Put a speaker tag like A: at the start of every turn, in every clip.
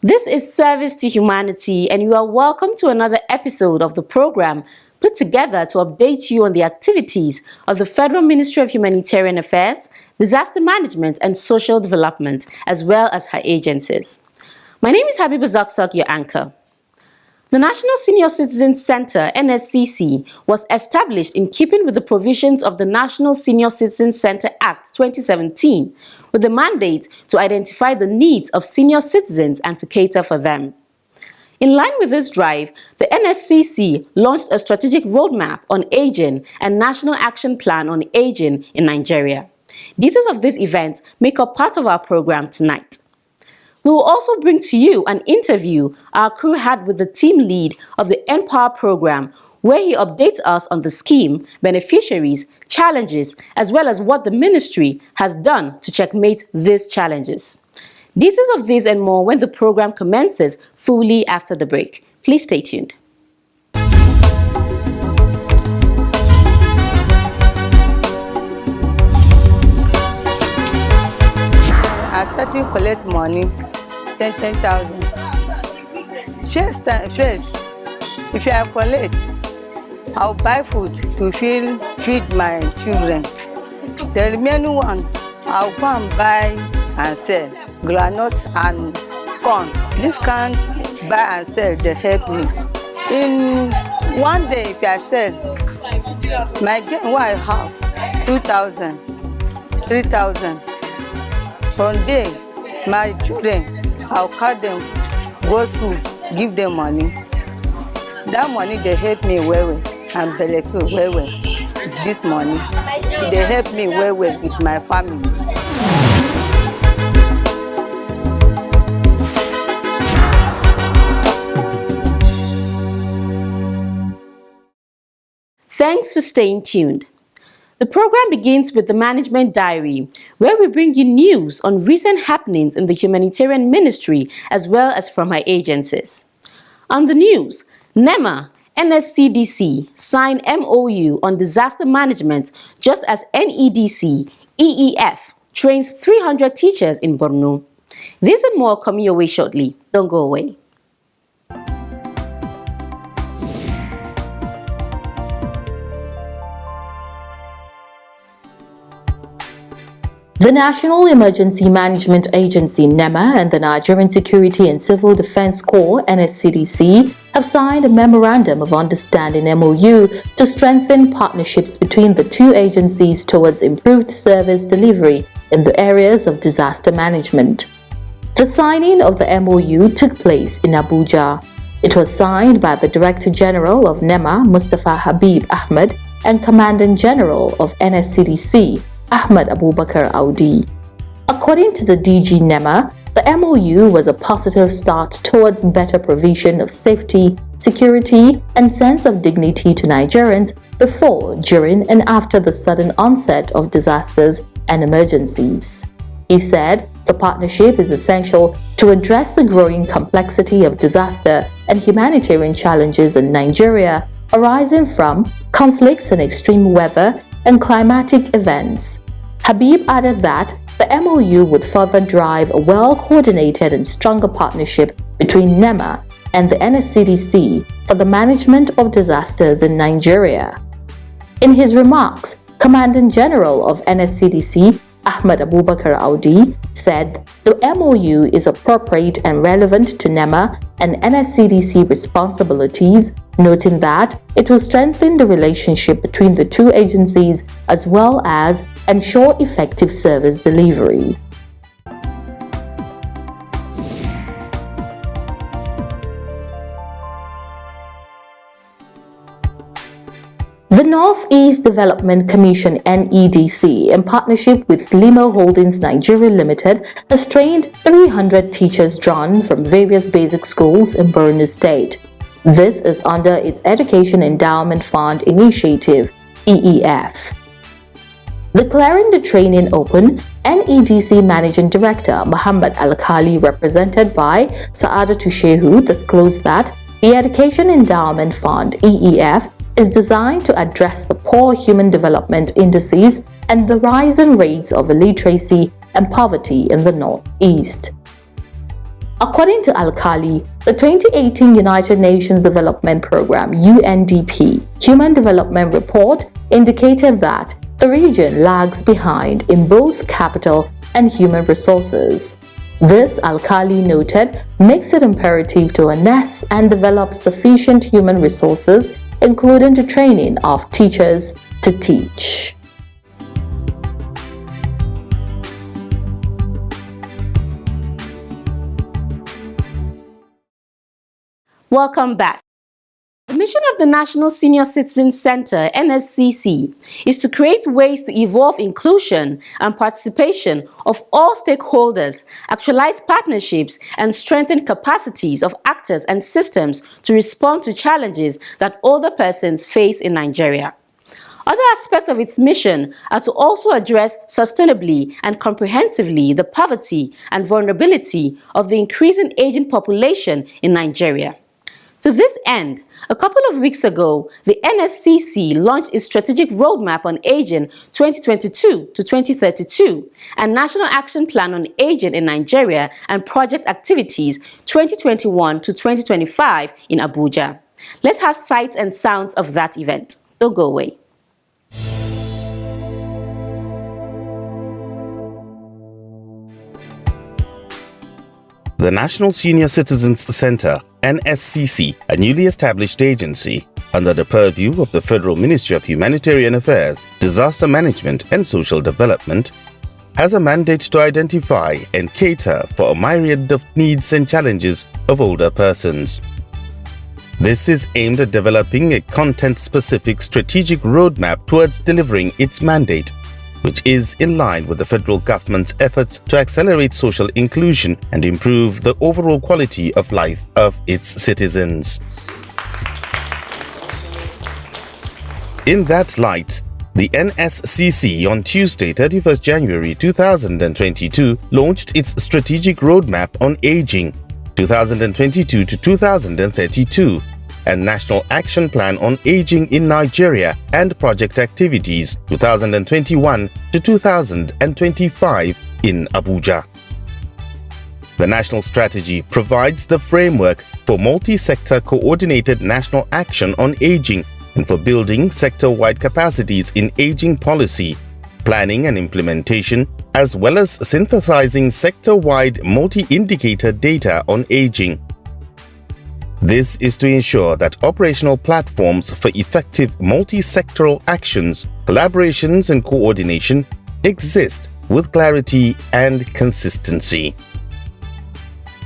A: This is Service to Humanity, and you are welcome to another episode of the program put together to update you on the activities of the Federal Ministry of Humanitarian Affairs, Disaster Management and Social Development, as well as her agencies. My name is Habiba Zakzak, your anchor. The National Senior Citizens Center, NSCC, was established in keeping with the provisions of the National Senior Citizens Center Act 2017, with the mandate to identify the needs of senior citizens and to cater for them. In line with this drive, the NSCC launched a strategic roadmap on aging and National Action Plan on Aging in Nigeria. Details of this event make up part of our program tonight. We will also bring to you an interview our crew had with the team lead of the Empower program, where he updates us on the scheme, beneficiaries, challenges, as well as what the ministry has done to checkmate these challenges. Details of this and more when the program commences fully after the break. Please stay tuned.
B: I started to collect money, 10,000. First, if I collect, I'll buy food to feed my children. The remaining one, I'll go and buy and sell groundnut and corn. This can buy and sell, they help me. In one day, if I sell, my gain what I have, 2,000, 3,000. From there, my children, I'll cut them, go school, give them money. That money, they help me well. I'm benefit well. This money, they help me well with my family.
A: Thanks for staying tuned. The program begins with the Management Diary, where we bring you news on recent happenings in the humanitarian ministry as well as from our agencies. On the news, NEMA, NSCDC signed MOU on disaster management just as NEDC, EEF, trains 300 teachers in Borno. These and more coming your way shortly. Don't go away.
C: The National Emergency Management Agency NEMA and the Nigerian Security and Civil Defense Corps NSCDC have signed a Memorandum of Understanding MOU to strengthen partnerships between the two agencies towards improved service delivery in the areas of disaster management. The signing of the MOU took place in Abuja. It was signed by the Director General of NEMA, Mustafa Habib Ahmed, and Commandant General of NSCDC, Ahmed Abubakar Audi. According to the DG NEMA, the MOU was a positive start towards better provision of safety, security, and sense of dignity to Nigerians before, during, and after the sudden onset of disasters and emergencies. He said the partnership is essential to address the growing complexity of disaster and humanitarian challenges in Nigeria arising from conflicts and extreme weather and climatic events. Habib added that the MOU would further drive a well-coordinated and stronger partnership between NEMA and the NSCDC for the management of disasters in Nigeria. In his remarks, Commandant General of NSCDC, Ahmed Abubakar Audi, said the MOU is appropriate and relevant to NEMA and NSCDC responsibilities, noting that it will strengthen the relationship between the two agencies as well as ensure effective service delivery. The Northeast Development Commission NEDC, in partnership with Limo Holdings Nigeria Limited, has trained 300 teachers drawn from various basic schools in Borno State. This is under its Education Endowment Fund Initiative, EEF. Declaring the training open, NEDC Managing Director Muhammad Al-Khali, represented by Saadatu Shehu, disclosed that the Education Endowment Fund, EEF, is designed to address the poor human development indices and the rising rates of illiteracy and poverty in the Northeast. According to Al-Khali, the 2018 United Nations Development Programme (UNDP) Human Development Report indicated that the region lags behind in both capital and human resources. This, Al-Khali noted, makes it imperative to harness and develop sufficient human resources, including the training of teachers to teach.
A: Welcome back. The mission of the National Senior Citizen Center, NSCC, is to create ways to evolve inclusion and participation of all stakeholders, actualize partnerships, and strengthen capacities of actors and systems to respond to challenges that older persons face in Nigeria. Other aspects of its mission are to also address sustainably and comprehensively the poverty and vulnerability of the increasing aging population in Nigeria. To this end, a couple of weeks ago, the NSCC launched its Strategic Roadmap on Aging 2022 to 2032 and National Action Plan on Aging in Nigeria and Project Activities 2021 to 2025 in Abuja. Let's have sights and sounds of that event. Don't go away.
D: The National Senior Citizens Center, NSCC, a newly established agency under the purview of the Federal Ministry of Humanitarian Affairs, Disaster Management and Social Development, has a mandate to identify and cater for a myriad of needs and challenges of older persons. This is aimed at developing a content-specific strategic roadmap towards delivering its mandate, which is in line with the federal government's efforts to accelerate social inclusion and improve the overall quality of life of its citizens. In that light, the NSCC on Tuesday, 31st January 2022, launched its Strategic Roadmap on Aging 2022 to 2032 and National Action Plan on Aging in Nigeria and Project Activities 2021 to 2025 in Abuja. The national strategy provides the framework for multi-sector coordinated national action on aging and for building sector-wide capacities in aging policy, planning and implementation, as well as synthesizing sector-wide multi-indicator data on aging. This is to ensure that operational platforms for effective multi-sectoral actions, collaborations and coordination exist with clarity and consistency.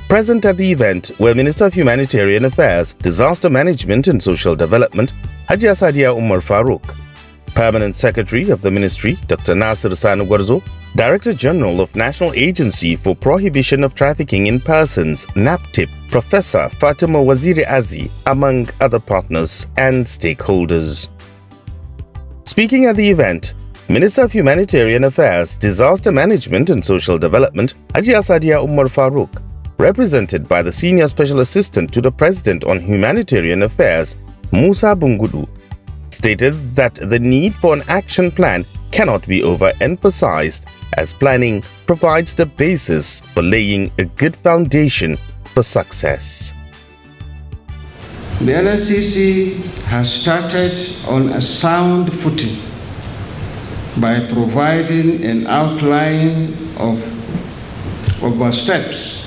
D: Present at the event were Minister of Humanitarian Affairs, Disaster Management and Social Development, Hajia Sadia Umar Farouk, Permanent Secretary of the Ministry, Dr. Nasir Sanugwarzo, Director General of National Agency for Prohibition of Trafficking in Persons, NAPTIP, Professor Fatima Waziri Azi, among other partners and stakeholders. Speaking at the event, Minister of Humanitarian Affairs, Disaster Management and Social Development, Hajia Sadia Umar Farouk, represented by the Senior Special Assistant to the President on Humanitarian Affairs, Musa Bungudu, stated that the need for an action plan cannot be overemphasized, as planning provides the basis for laying a good foundation for success.
E: The NSCC has started on a sound footing by providing an outline of our steps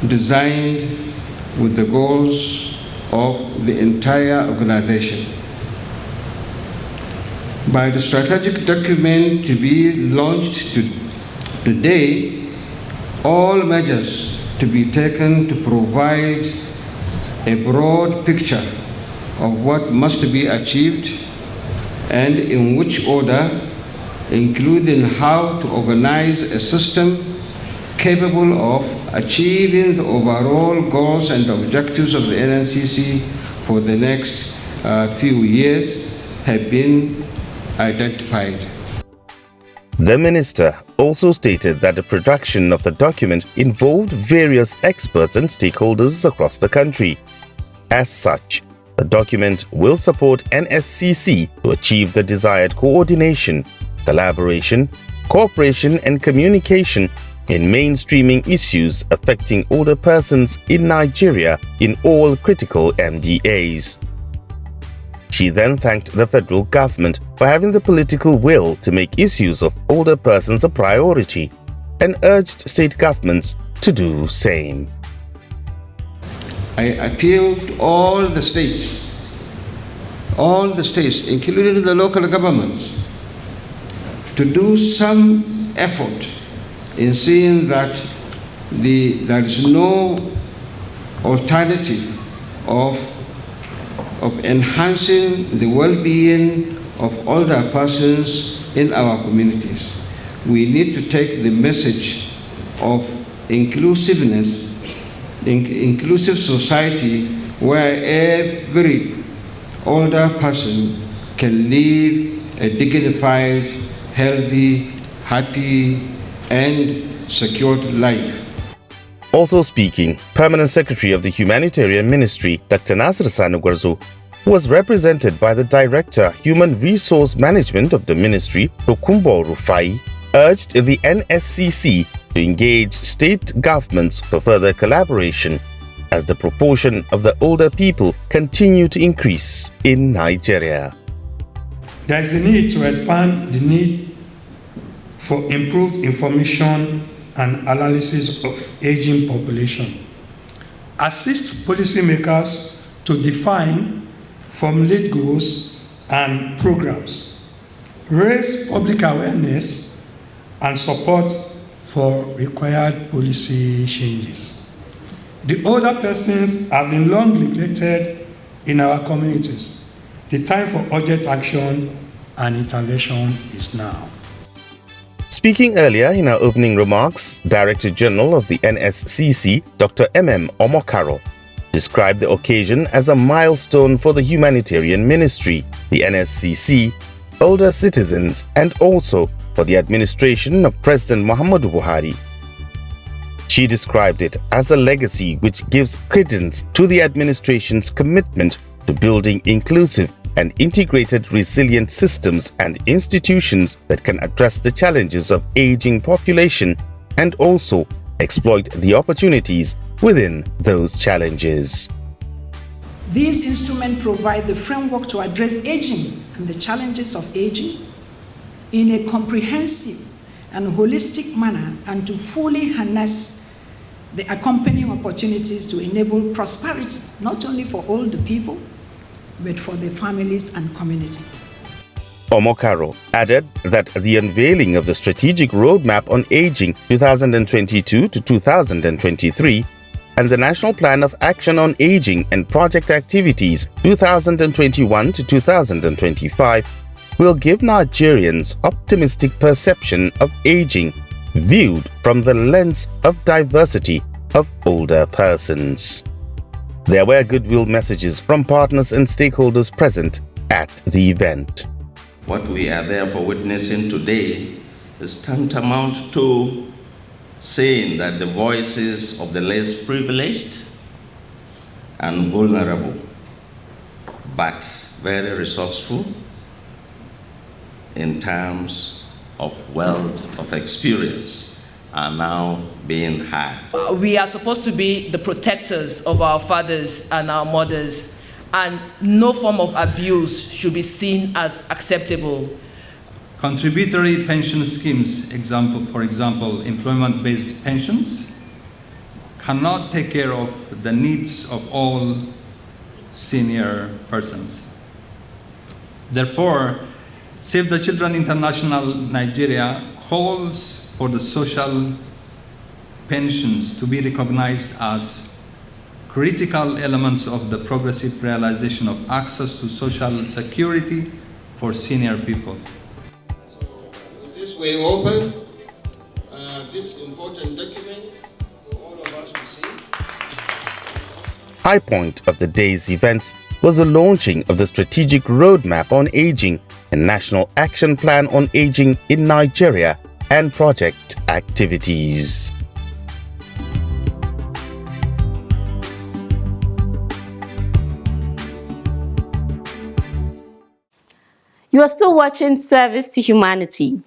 E: designed with the goals of the entire organization. By the strategic document to be launched today, all measures to be taken to provide a broad picture of what must be achieved and in which order, including how to organize a system capable of achieving the overall goals and objectives of the NSCC for the next few years, have been identified.
D: The minister also stated that the production of the document involved various experts and stakeholders across the country. As such, the document will support NSCC to achieve the desired coordination, collaboration, cooperation and communication in mainstreaming issues affecting older persons in Nigeria in all critical MDAs. She then thanked the federal government for having the political will to make issues of older persons a priority and urged state governments to do same.
E: I appeal to all the states, including the local governments, to do some effort in seeing that there is no alternative of enhancing the well-being of older persons in our communities. We need to take the message of inclusiveness, inclusive society where every older person can live a dignified, healthy, happy, and secured life.
D: Also speaking, Permanent Secretary of the Humanitarian Ministry, Dr. Nasir Sanugwarzo, was represented by the Director, Human Resource Management of the Ministry, Tokumbo Rufai, urged the NSCC to engage state governments for further collaboration as the proportion of the older people continue to increase in Nigeria.
F: There is a need to expand the need for improved information and analysis of aging population, assist policymakers to define, formulate goals and programs, raise public awareness and support for required policy changes. The older persons have been long neglected in our communities. The time for urgent action and intervention is now.
D: Speaking earlier in our opening remarks, Director General of the NSCC, Dr. Omokaro, described the occasion as a milestone for the humanitarian ministry, the NSCC, older citizens, and also for the administration of President Muhammadu Buhari. She described it as a legacy which gives credence to the administration's commitment to building inclusive and integrated resilient systems and institutions that can address the challenges of aging population and also exploit the opportunities within those challenges.
G: These instruments provide the framework to address aging and the challenges of aging in a comprehensive and holistic manner and to fully harness the accompanying opportunities to enable prosperity, not only for older people, but for their families and community.
D: Omokaro added that the unveiling of the Strategic Roadmap on Aging 2022 to 2023 and the National Plan of Action on Aging and Project Activities 2021 to 2025 will give Nigerians optimistic perception of aging viewed from the lens of diversity of older persons. There were goodwill messages from partners and stakeholders present at the event.
H: What we are therefore witnessing today is tantamount to saying that the voices of the less privileged and vulnerable, but very resourceful in terms of wealth of experience, are now being heard.
I: We are supposed to be the protectors of our fathers and our mothers, and no form of abuse should be seen as acceptable.
J: Contributory pension schemes, for example, employment-based pensions, cannot take care of the needs of all senior persons. Therefore, Save the Children International Nigeria calls for the social pensions to be recognized as critical elements of the progressive realization of access to social security for senior people.
E: This way open this important document for all of us to see.
D: High point of the day's events was the launching of the Strategic Roadmap on Aging and National Action Plan on Aging in Nigeria and project activities.
A: You are still watching Service to Humanity.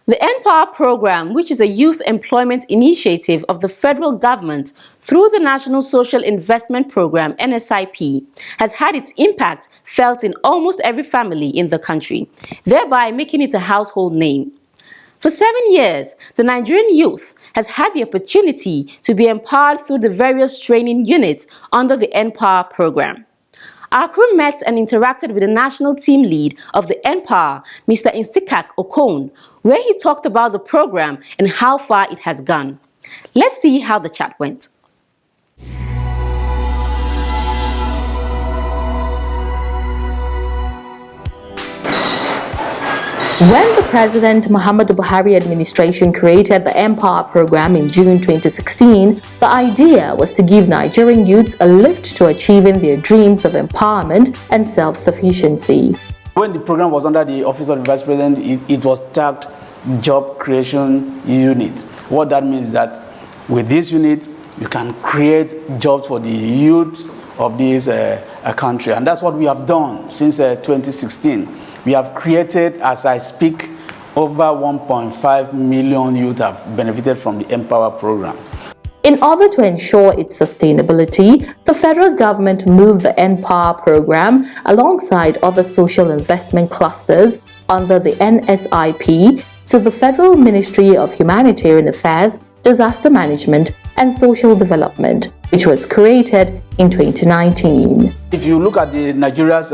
A: The Empower program, which is a youth employment initiative of the federal government through the National Social Investment Program, NSIP, has had its impact felt in almost every family in the country, thereby making it a household name. For 7 years, the Nigerian youth has had the opportunity to be empowered through the various training units under the Empower program. Our crew met and interacted with the national team lead of the Empower, Mr. Nsikak Okon, where he talked about the program and how far it has gone. Let's see how the chat went.
C: When the President Muhammadu Buhari administration created the Empower program in June 2016, the idea was to give Nigerian youths a lift to achieving their dreams of empowerment and self-sufficiency.
K: When the program was under the Office of the Vice President, it was tagged Job Creation Unit. What that means is that with this unit, you can create jobs for the youth of this country. And that's what we have done since 2016. We have created, as I speak, over 1.5 million youth have benefited from the Empower program.
C: In order to ensure its sustainability, the federal government moved the Empower program alongside other social investment clusters under the NSIP to the Federal Ministry of Humanitarian Affairs, Disaster Management and Social Development, which was created in 2019.
K: If you look at Nigeria's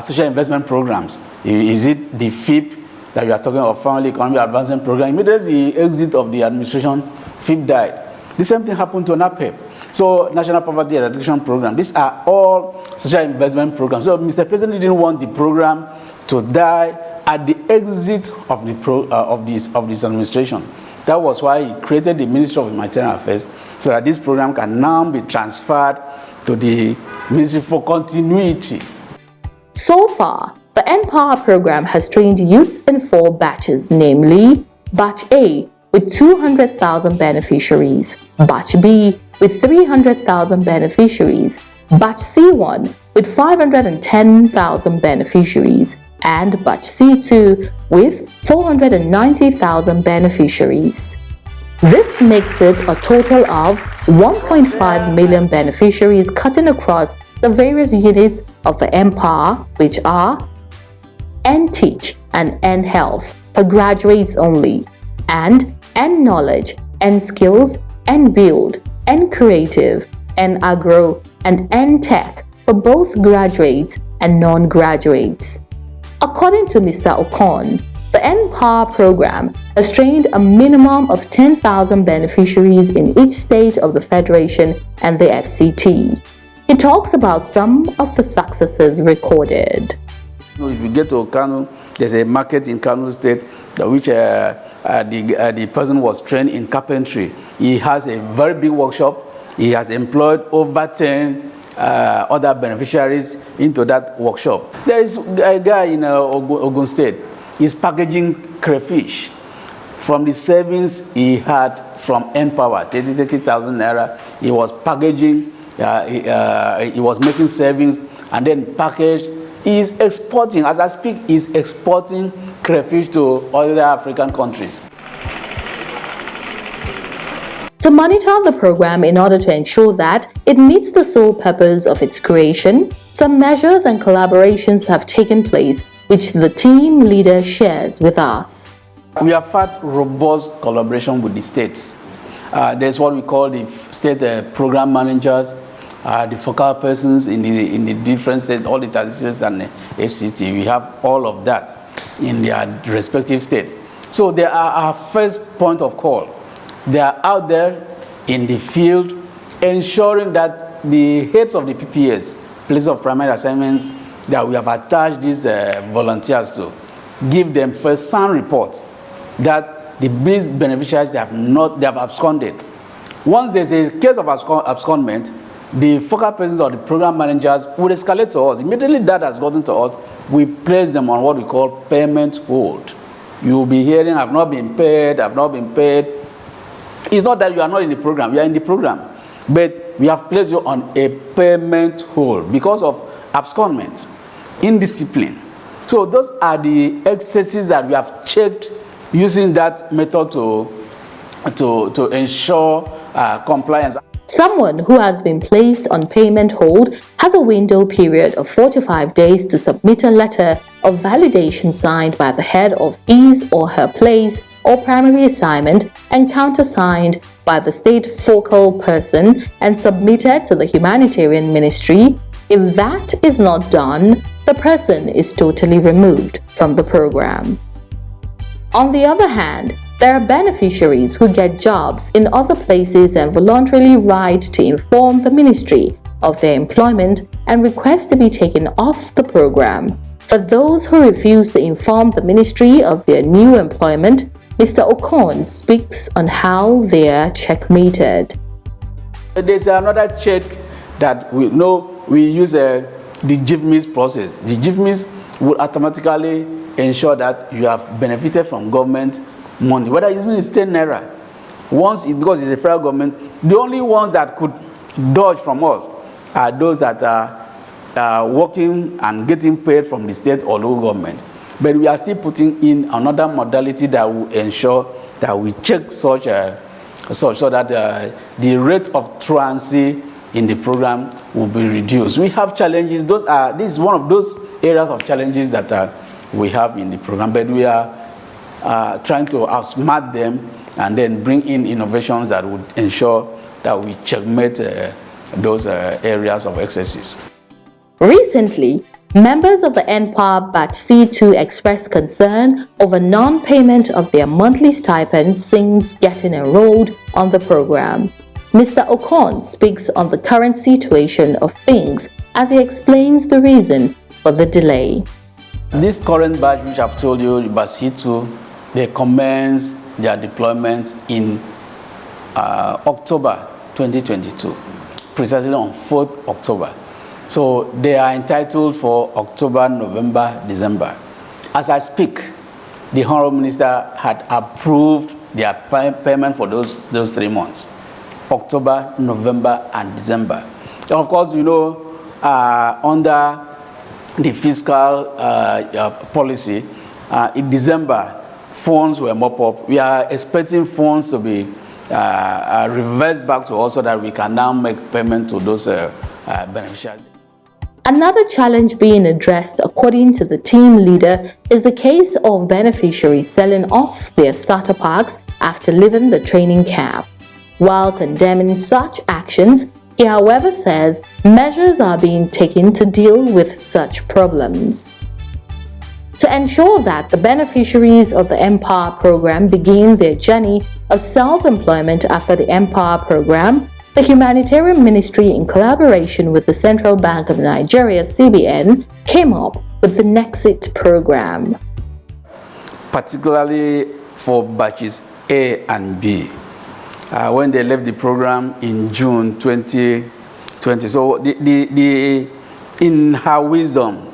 K: social investment programs, is it the FIP that we are talking about, Family Economic Advancement Program? Immediately the exit of the administration, FIP died. The same thing happened to NAPEP. So National Poverty Eradication Program, these are all social investment programs. So Mr. President didn't want the program to die at the exit of this administration. That was why he created the Ministry of Humanitarian Affairs, so that this program can now be transferred to the Ministry for continuity.
C: So far, the Empower program has trained youths in 4 batches, namely Batch A with 200,000 beneficiaries, Batch B with 300,000 beneficiaries, Batch C1 with 510,000 beneficiaries, and Batch C2 with 490,000 beneficiaries. This makes it a total of 1.5 million beneficiaries cutting across the various units of the Empower, which are N-Teach and N-Health for graduates only, and N-Knowledge, N-Skills, N-Build, N-Creative, N-Agro, and N-Tech for both graduates and non-graduates. According to Mr. Okon, the Empower program has trained a minimum of 10,000 beneficiaries in each state of the Federation and the FCT. He talks about some of the successes recorded.
K: If you get to Kano, there's a market in Kano State which the person was trained in carpentry. He has a very big workshop. He has employed over 10 other beneficiaries into that workshop. There is a guy in Ogun State. He's packaging crayfish from the savings he had from Empower, 30,000 naira. He was packaging. He was making savings and then packaged. He's exporting, as I speak, he's exporting crayfish to other African countries.
C: To monitor the program in order to ensure that it meets the sole purpose of its creation, some measures and collaborations have taken place, which the team leader shares with us.
K: We have had robust collaboration with the states. There's what we call the state program managers, the focal persons in the different states, all the 36 and the FCT. We have all of that in their respective states. So they are our first point of call. They are out there in the field ensuring that the heads of the PPAs, places of primary assignments, that we have attached these volunteers to, give them first sound report that the these beneficiaries they have absconded. Once there's a case of abscondment, the focal persons or the program managers will escalate to us. Immediately that has gotten to us, we place them on what we call payment hold. You will be hearing, I've not been paid, I've not been paid. It's not that you are not in the program, you are in the program. But we have placed you on a payment hold because of abscondment, indiscipline. So those are the excesses that we have checked using that method to ensure compliance.
C: Someone who has been placed on payment hold has a window period of 45 days to submit a letter of validation signed by the head of his or her place or primary assignment and countersigned by the state focal person and submitted to the Humanitarian Ministry. If that is not done, the person is totally removed from the program. On the other hand, there are beneficiaries who get jobs in other places and voluntarily write to inform the ministry of their employment and request to be taken off the program. For those who refuse to inform the ministry of their new employment, Mr. Okon speaks on how they are checkmated.
K: There's another check that we use the GIVMIS process. The GIVMIS will automatically ensure that you have benefited from government money, whether it's 10 naira. Because it's a federal government, the only ones that could dodge from us are those that are working and getting paid from the state or local government. But we are still putting in another modality that will ensure that we check so that the rate of truancy in the program will be reduced. We have challenges. This is one of those areas of challenges that we have in the program, but we are trying to outsmart them and then bring in innovations that would ensure that we checkmate those areas of excesses.
C: Recently, members of the NPAR Batch C2 expressed concern over non-payment of their monthly stipends since getting enrolled on the program. Mr. Okon speaks on the current situation of things as he explains the reason for the delay.
K: This current batch, which I've told you, Batch C2, they commenced their deployment in October 2022, precisely on 4th October. So they are entitled for October, November, December. As I speak, the Honorable Minister had approved their payment for those 3 months, October, November, and December. And of course, under the fiscal policy, in December, funds were mopped up. We are expecting funds to be reversed back to us so that we can now make payment to those beneficiaries.
C: Another challenge being addressed, according to the team leader, is the case of beneficiaries selling off their starter packs after leaving the training camp. While condemning such actions, he, however, says measures are being taken to deal with such problems. To ensure that the beneficiaries of the NPAR program begin their journey of self-employment after the NPAR program, the Humanitarian Ministry, in collaboration with the Central Bank of Nigeria (CBN), came up with the Nexit program.
K: Particularly for batches A and B, when they left the program in June 2020. So in her wisdom,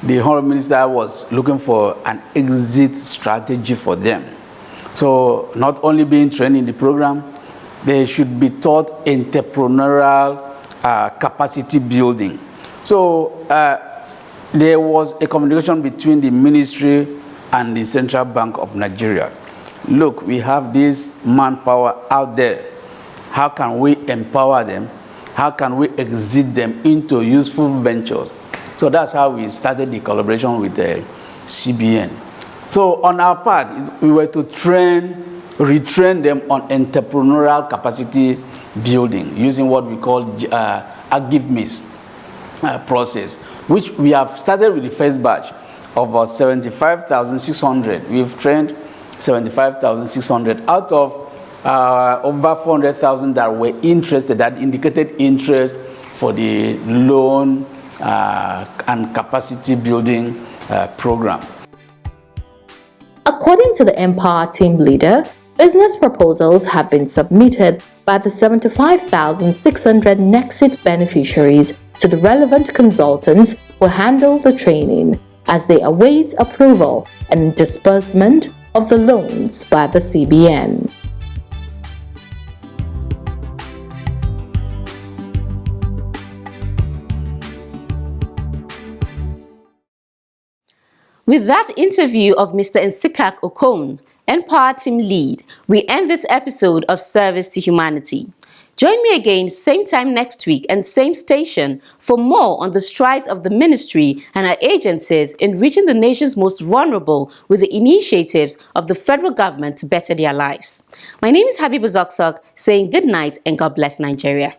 K: the Honorable Minister was looking for an exit strategy for them. So not only being trained in the program, they should be taught entrepreneurial capacity building. So there was a communication between the ministry and the Central Bank of Nigeria. Look, we have this manpower out there. How can we empower them? How can we exit them into useful ventures? So that's how we started the collaboration with the CBN. So on our part, we were to retrain them on entrepreneurial capacity building using what we call a GIVMIS process, which we have started with the first batch of 75,600. We've trained 75,600 out of over 400,000 that were interested, that indicated interest for the loan and capacity building program.
C: According to the NPAR team leader, business proposals have been submitted by the 75,600 Nexit beneficiaries to the relevant consultants who handle the training as they await approval and disbursement of the loans by the CBN.
A: With that interview of Mr. Nsikak Okon, and Power Team Lead, we end this episode of Service to Humanity. Join me again same time next week and same station for more on the strides of the ministry and our agencies in reaching the nation's most vulnerable with the initiatives of the federal government to better their lives. My name is Habiba Zokzok, saying good night and God bless Nigeria.